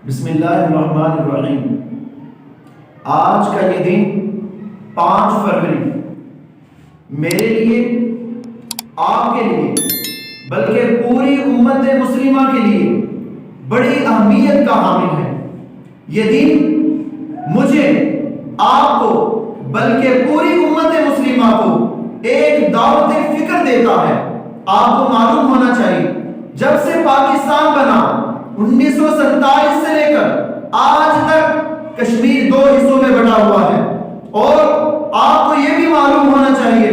بسم اللہ الرحمن الرحیم۔ آج کا یہ دن 5 فروری میرے لیے، آپ کے لیے، بلکہ پوری امت مسلمہ کے لیے بڑی اہمیت کا حامل ہے۔ یہ دن مجھے، آپ کو، بلکہ پوری امت مسلمہ کو ایک دعوت فکر دیتا ہے۔ آپ کو معلوم ہونا چاہیے، جب سے پاکستان بنا 1947 سے لے کر آج تک کشمیر 2 حصوں میں بٹا ہوا ہے، اور آپ کو یہ بھی معلوم ہونا چاہیے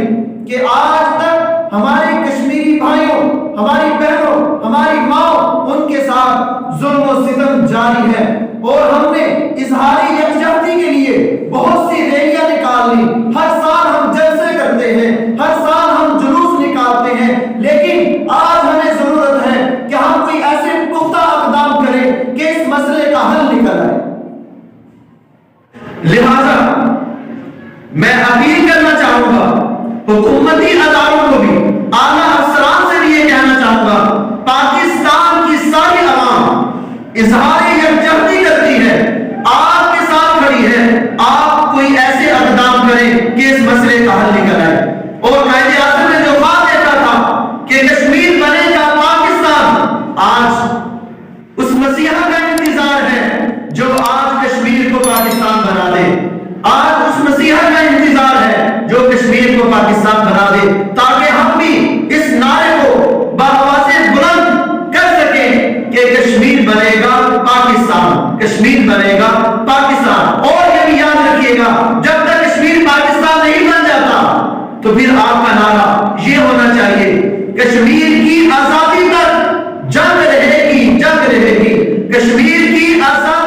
کہ آج تک ہمارے کشمیری بھائیوں، ہماری بہنوں، ہماری ماں، ان کے ساتھ ظلم و ستم جاری ہے، اور ہم نے اظہار یکجہتی کے لیے بہت سی ریلیاں نکال لی۔ ہر سال ہم جلسے کرتے ہیں، ہر سال ہم جلوس نکالتے ہیں، لیکن آج ہمیں ضرورت ہے کہ ہم کوئی ایسے پختہ اقدام کریں کہ اس مسئلے کا حل نکل آئے۔ لہذا میں اپیل کرنا چاہوں گا حکومتی اداروں کو بھی، اعلیٰ افسران سے بھی یہ کہنا چاہوں گا، پاکستان کی ساری عوام اظہار یکجہتی کرتی ہے، آپ کے ساتھ کھڑی ہے، آپ کوئی ایسے اقدام کریں کہ اس مسئلے کا حل نکل آئے۔ اور قائد اعظم نے جو خواب دیکھا تھا کہ کشمیر بنے گا پاکستان، آج اس مسیحا کا انتظار ہے جو آج کشمیر کو پاکستان بنا دے۔ آج اس مسیحا کا انتظار ہے جو کشمیر کو پاکستان بنا دے، تاکہ ہم بھی اس نعرے کو بآواز بلند کر سکیں کہ کشمیر بنے گا پاکستان، کشمیر بنے گا پاکستان۔ اور یہ بھی یاد رکھیے گا، جب تک کشمیر پاکستان نہیں بن جاتا تو پھر آپ کا نعرہ یہ ہونا چاہیے، کشمیر کی آزادی تک جنگ رہے گی، جنگ رہے گی، کشمیر کی آزادی